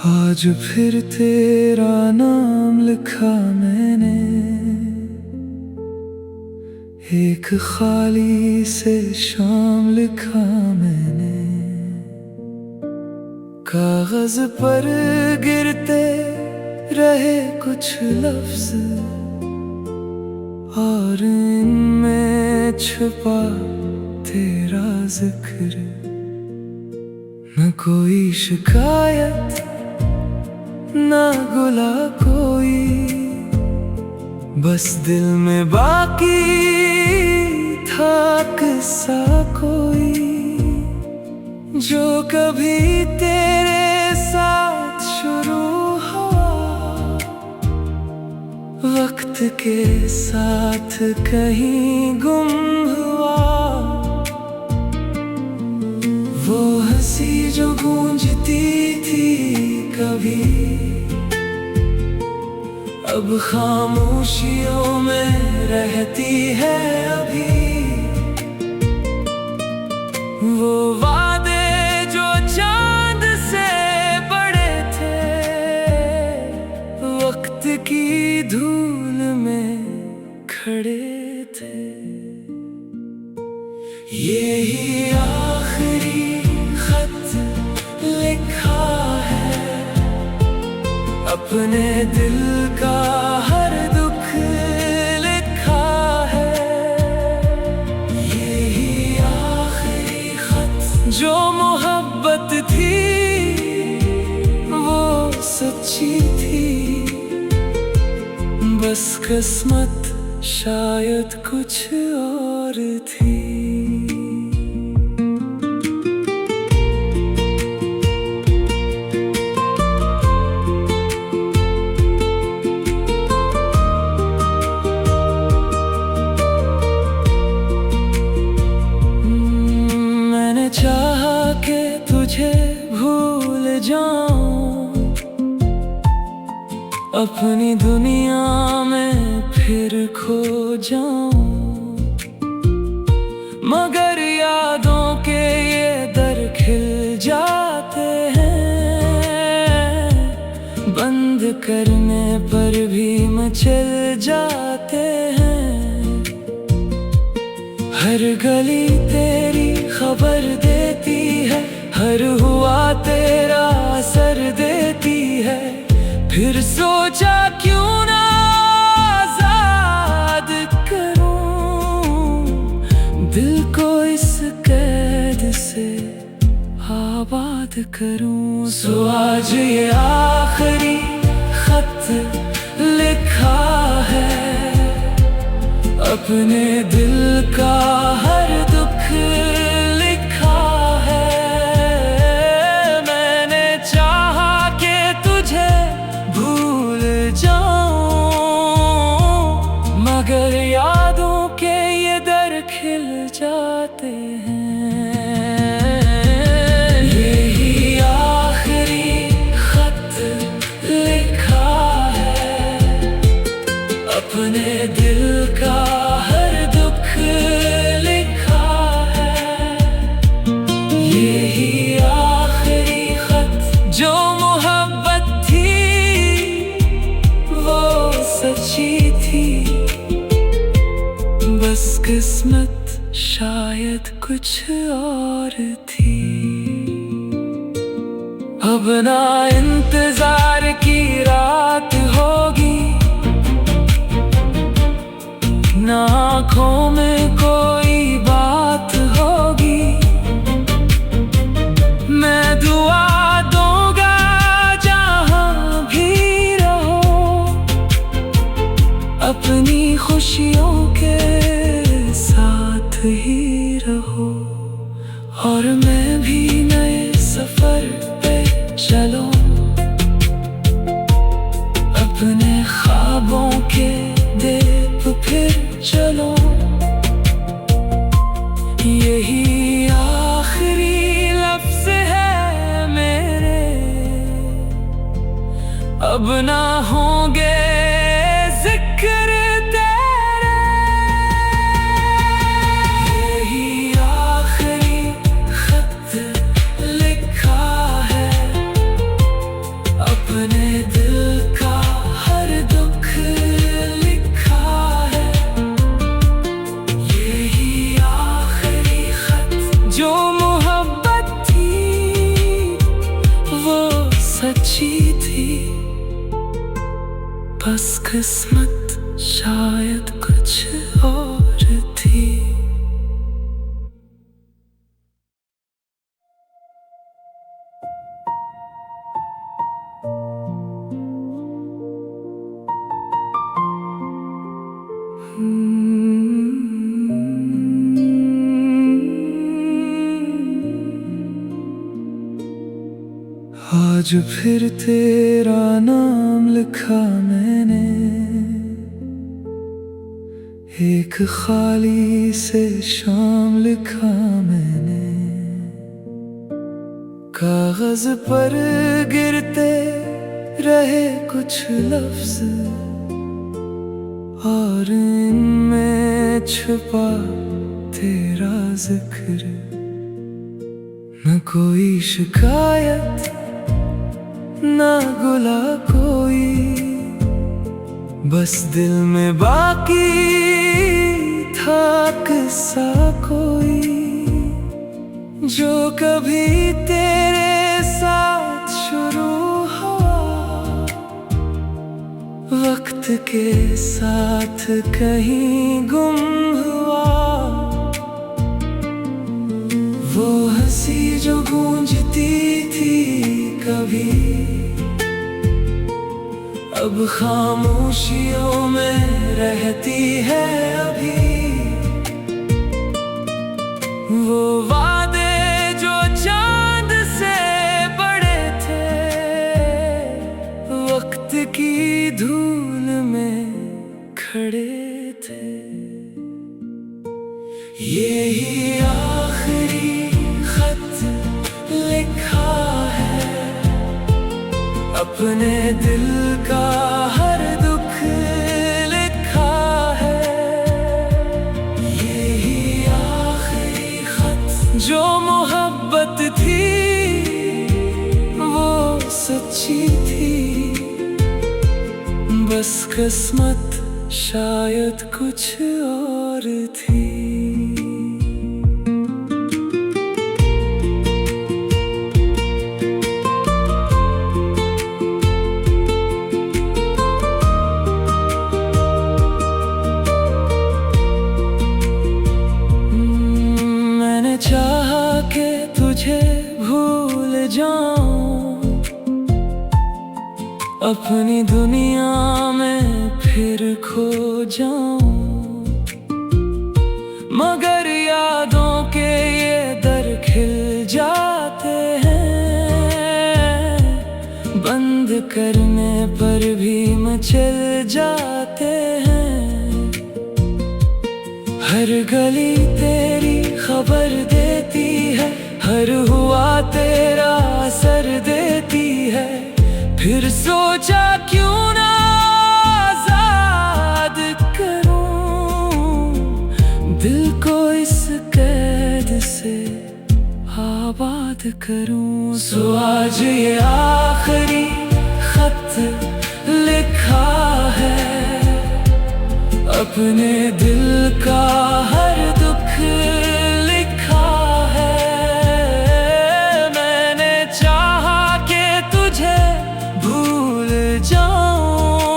आज फिर तेरा नाम लिखा मैंने एक खाली से शाम लिखा मैंने। कागज पर गिरते रहे कुछ लफ्ज और इनमें छुपा तेरा जिक्र। न कोई शिकायत ना गुला कोई, बस दिल में बाकी था किस्सा कोई जो कभी तेरे साथ शुरू हुआ, वक्त के साथ कहीं गुम हुआ। वो हंसी जो गूंजती थी कभी, अब खामोशियों में रहती है अभी। वो वादे जो चांद से बड़े थे, वक्त की धूल में खड़े थे। यही आखिरी खत लिखा है, अपने दिल का हर दुख लिखा है। यही आखिरी खत जो मोहब्बत थी वो सच्ची थी, बस किस्मत शायद कुछ और थी। चाहा के तुझे भूल जाऊं, अपनी दुनिया में फिर खो जाऊं, मगर यादों के ये दर खिल जाते हैं, बंद करने पर भी मचल जाते हैं। हर गली तेरी खबर देती है, हर हुआ तेरा असर देती है। फिर सोचा क्यों ना आजाद करूं दिल को, इस कैद से आबाद करूं। सो आज ये आखिरी खत लिखा है, अपने दिल का हर दुख लिखा है। मैंने चाहा कि तुझे भूल जाऊं, मगर यादों के ये दर खिल जाते हैं। यही आखिरी खत लिखा है, अपने दिल का हर दुख लिखा है। यही आखिरी खत जो मोहब्बत थी वो सच्ची थी, बस किस्मत शायद कुछ और थी। अब ना इंतजार की रात होगी, ना आँखों में कोई बात होगी। मैं दुआ दूंगा जहाँ भी रहो, अपनी खुशियों के साथ ही रहो। और मैं भी नए सफर पे चलो, अपने ख्वाबों के देख फिर चलो। यही आखिरी लफ्ज़ है मेरे, अब ना होंगे जिक्र तेरे। यही आखिरी खत लिखा है, बस किस्मत शायद कुछ और थी। आज फिर तेरा नाम लिखा मैंने एक खाली से शाम लिखा मैंने। कागज पर गिरते रहे कुछ लफ्ज और इनमें छुपा तेरा जिक्र। न कोई शिकायत ना गुला कोई, बस दिल में बाकी था किस्सा कोई जो कभी तेरे साथ शुरू हुआ, वक्त के साथ कहीं गुम हुआ। वो हंसी जो गूंजती थी कभी, अब खामोशियों में रहती है अभी। वो वादे जो चांद से बड़े थे, वक्त की धूल में खड़े थे। यही आखिरी खत लिखा है, अपने दिल का हर दुख लिखा है। यही आखिरी खत जो मोहब्बत थी वो सच्ची थी, बस किस्मत शायद कुछ और थी। चाहा के तुझे भूल जाऊं, अपनी दुनिया में फिर खो जाऊं, मगर यादों के ये दर खिल जाते हैं, बंद करने पर भी मचल जाते हैं। हर गली तेरी खबर देती है, हर हुआ तेरा असर देती है। फिर सोचा क्यों ना आजाद करूं दिल को, इस कैद से आबाद करूं। सो आज ये आखिरी खत लिखा है, अपने दिल का हर दुख लिखा है। मैंने चाहा कि तुझे भूल जाऊं,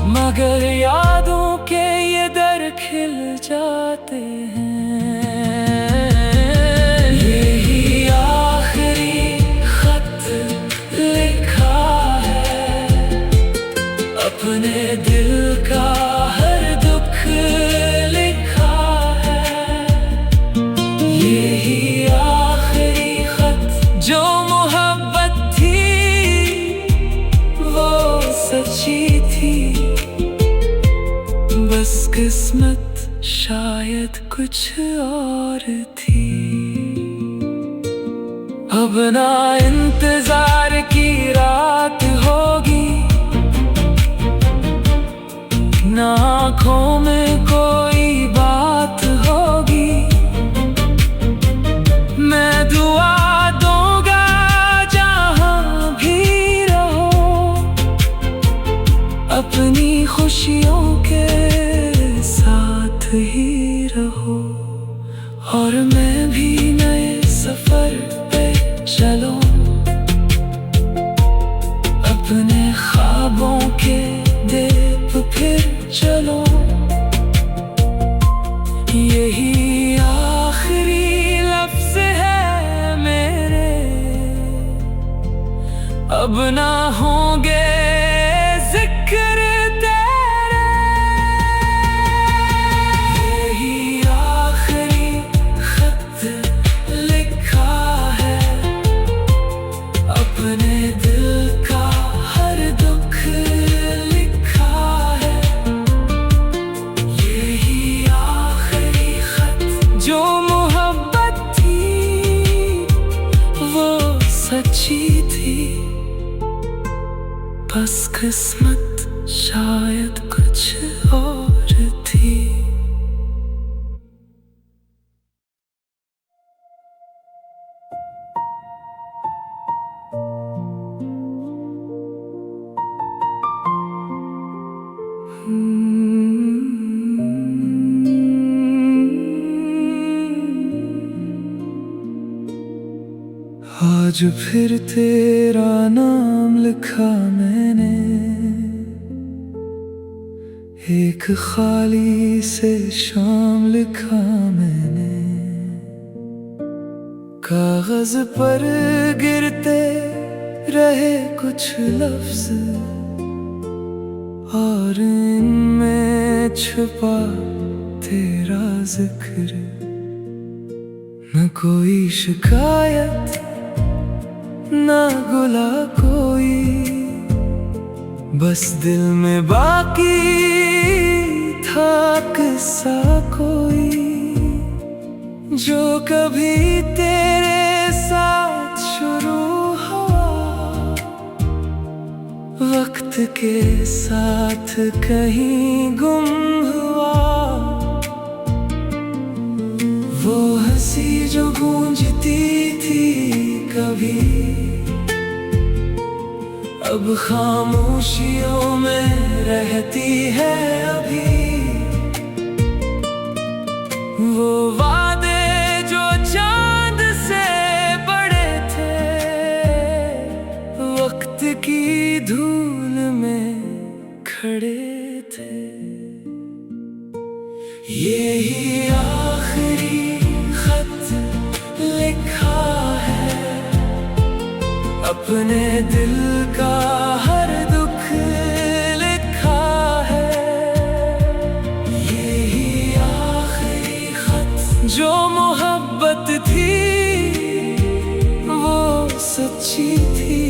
मगर यादों के ये दर खिल जाते हैं। यही आखिरी खत लिखा है, अपने दिल का हर दुख लिखा है। यही आखिरी खत जो मोहब्बत थी वो सच्ची थी, बस किस्मत शायद कुछ और थी। अब ना इंतजार की रात होगी, ना आँखों में कोई बात होगी। मैं दुआ दूंगा जहाँ भी रहो, अपनी खुशियों के साथ ही रहो। और मैं भी नए सफर पे चलो, अपने ख्वाबों के अब ना होंगे जिक्र तेरे। यही आखिरी खत लिखा है, अपने दिल का हर दुख लिखा है। यही आखिरी खत, जो मोहब्बत थी वो सच्ची थी। बस किस्मत शायद कुछ और थी। आज फिर तेरा नाम लिखा मैंने, एक खाली से शाम लिखा मैंने। कागज पर गिरते रहे कुछ लफ्ज, और इनमें छुपा तेरा जिक्र। न कोई शिकायत ना गुला कोई, बस दिल में बाकी था किस्सा कोई, जो कभी तेरे साथ शुरू हुआ, वक्त के साथ कहीं गुम हुआ। वो हंसी जो गूंजती थी कभी, अब खामोशियों में रहती है अभी। वो वादे जो चांद से बड़े थे, वक्त की धूल में खड़े थे। यही आखिरी खत लिखा है, अपने दिल का हर दुख लिखा है। यही आखिरी खत, जो मोहब्बत थी वो सच्ची थी।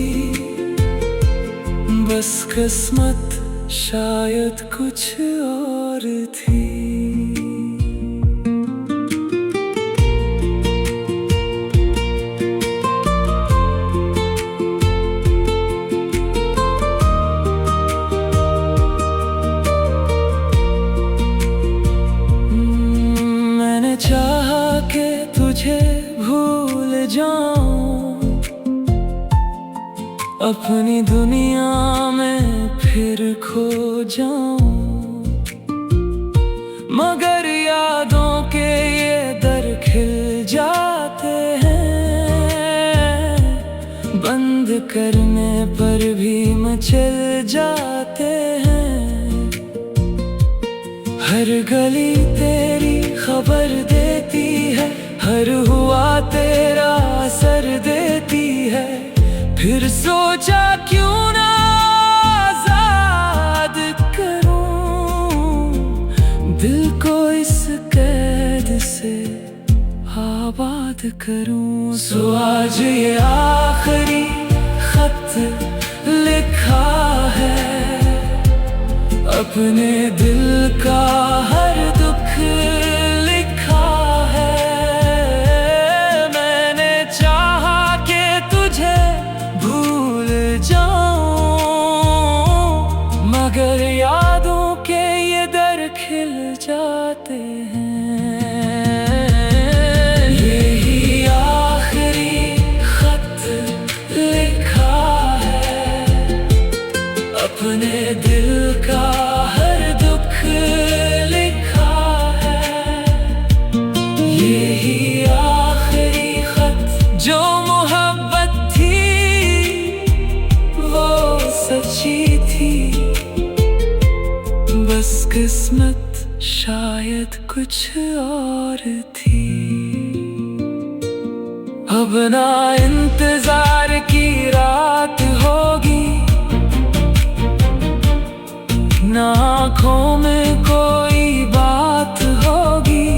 बस किस्मत शायद कुछ और थी। चाहा के तुझे भूल जाऊं, अपनी दुनिया में फिर खो जाऊं, मगर यादों के ये दर खिल जाते हैं, बंद करने पर भी मचल जाते हैं। हर गली तेरी खबर देती है, हर हुआ तेरा असर देती है। फिर सोचा क्यों ना आजाद करूं दिल को, इस कैद से आबाद करूं। सो आज ये आखिरी खत लिखा है, अपने दिल का हर दुख लिखा है। मैंने चाहा कि तुझे भूल जाऊं, मगर यादों के ये दर खिल जाते हैं। यही आखिरी खत लिखा है, अपने दिल का हर दुख लिखा है। यही आखिरी खत, जो मोहब्बत थी वो सच्ची थी। बस किस्मत शायद कुछ और थी। अब ना इंतजार की रात हो आँखों में कोई बात होगी,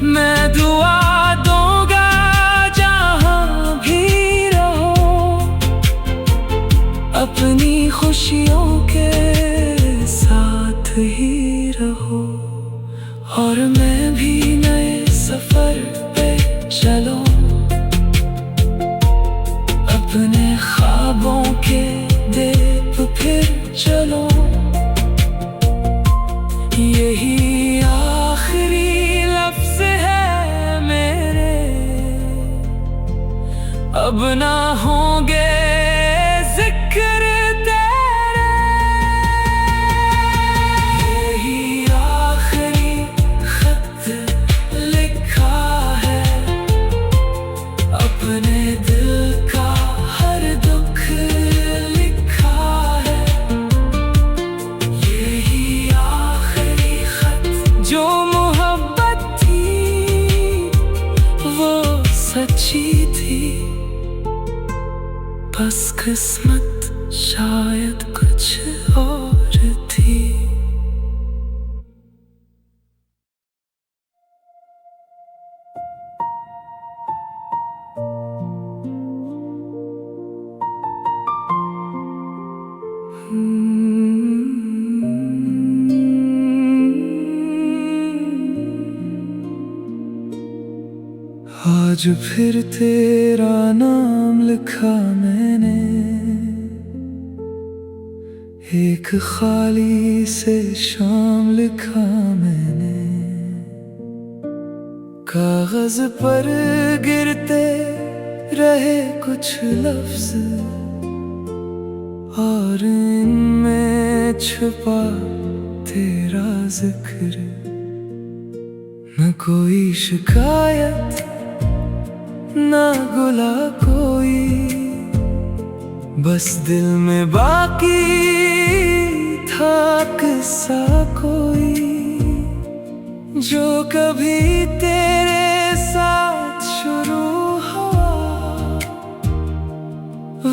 मैं दुआ दूंगा जहाँ भी रहो, अपनी खुशियों के साथ ही रहो। और मैं भी नए सफर पे चलो, अपने ख्वाबों के देख फिर चलो। यही आखिरी लफ्ज़ है मेरे, अब ना होंगे जिक्र तेरे। यही आखिरी खत लिखा है, अपने दिल का हर दुख लिखा है। यही आखिरी खत, जो मोहब्बत थी वो सच्ची थी, बस किस्मत शायद कुछ और थी। आज फिर तेरा नाम लिखा मैंने, एक खाली से शाम लिखा मैंने। कागज पर गिरते रहे कुछ लफ्ज, और इनमें छुपा तेरा जिक्र। न कोई शिकायत ना गुला कोई, बस दिल में बाकी था किस्सा कोई, जो कभी तेरे साथ शुरू हुआ,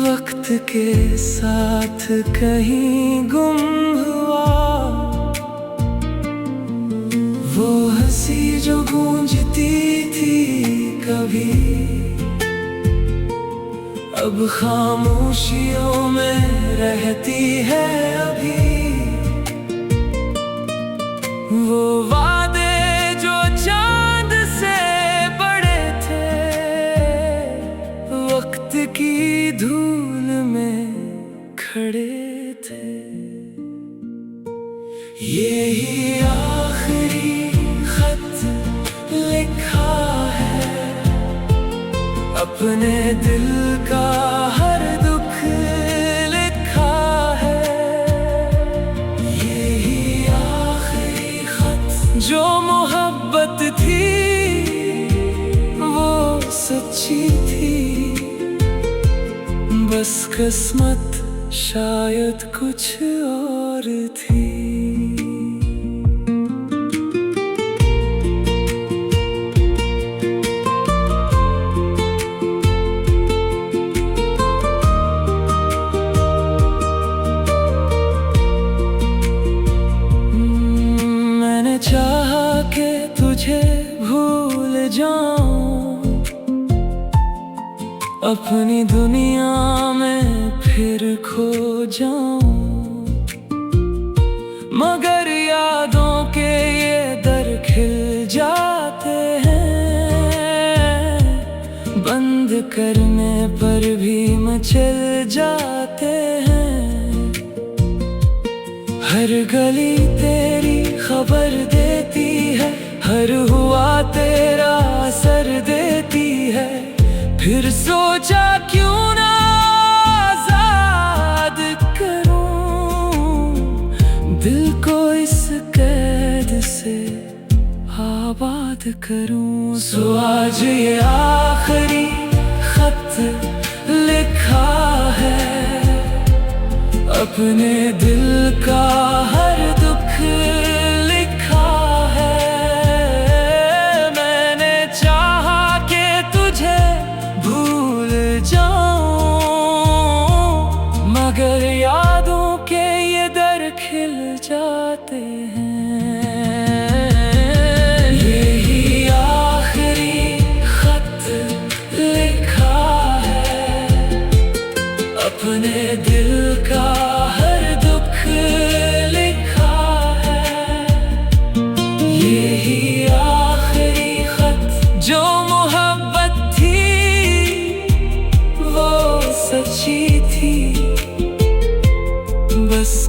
वक्त के साथ कहीं गुम हुआ। वो हंसी जो गूंजती थी कभी, अब खामोशियों में रहती है अभी। वो वादे जो चांद से बड़े थे, वक्त की धूल में खड़े थे। यही आखिरी खत लिखा है, अपने दिल का हर दुख लिखा है। यही आखिरी खत, जो मोहब्बत थी वो सच्ची थी, बस किस्मत शायद कुछ और थी। चाहा के तुझे भूल जाऊं, अपनी दुनिया में फिर खो जाऊं, मगर यादों के ये दर खिल जाते हैं, बंद करने पर भी मचल जाते हैं। हर गली तेरी खबर देती है, हर हुआ तेरा असर देती है। फिर सोचा क्यों ना आजाद करूं दिल को, इस कैद से आबाद करूं। सो आज ये आखिरी खत लिखा है, अपने दिल का हर दुख लिखा है। मैंने चाहा कि तुझे भूल जाऊं, मगर यादों के ये दर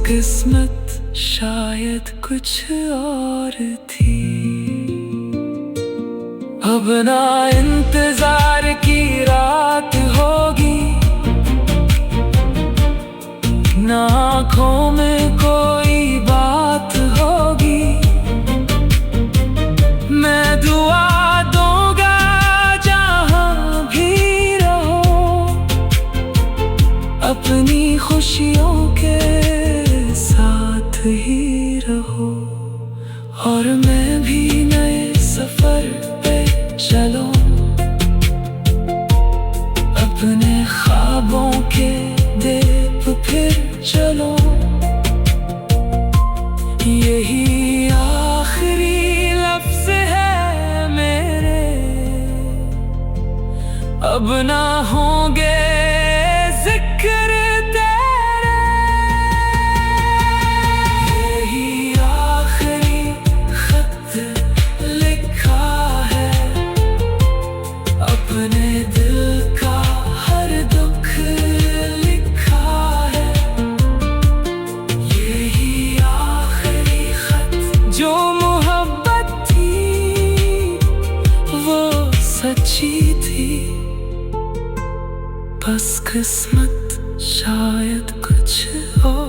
किस्मत शायद कुछ और थी। अब ना इंतजार की रात होगी, ना आँखों में कोई बात होगी। मैं दुआ दूंगा जहाँ भी रहो, अपनी खुशियों के साथ ही रहो। और मैं भी नए सफर पे चलो, अपने ख्वाबों के देव फिर चलो। यही आखिरी लफ्ज़ है मेरे, अब ना होंगे जिक्र तेरे। यही आखिरी खत लिखा है, अपने दिल का हर दुख लिखा है। यही आखिरी खत, जो मोहब्बत थी वो सच्ची थी। बस किस्मत शायद कुछ और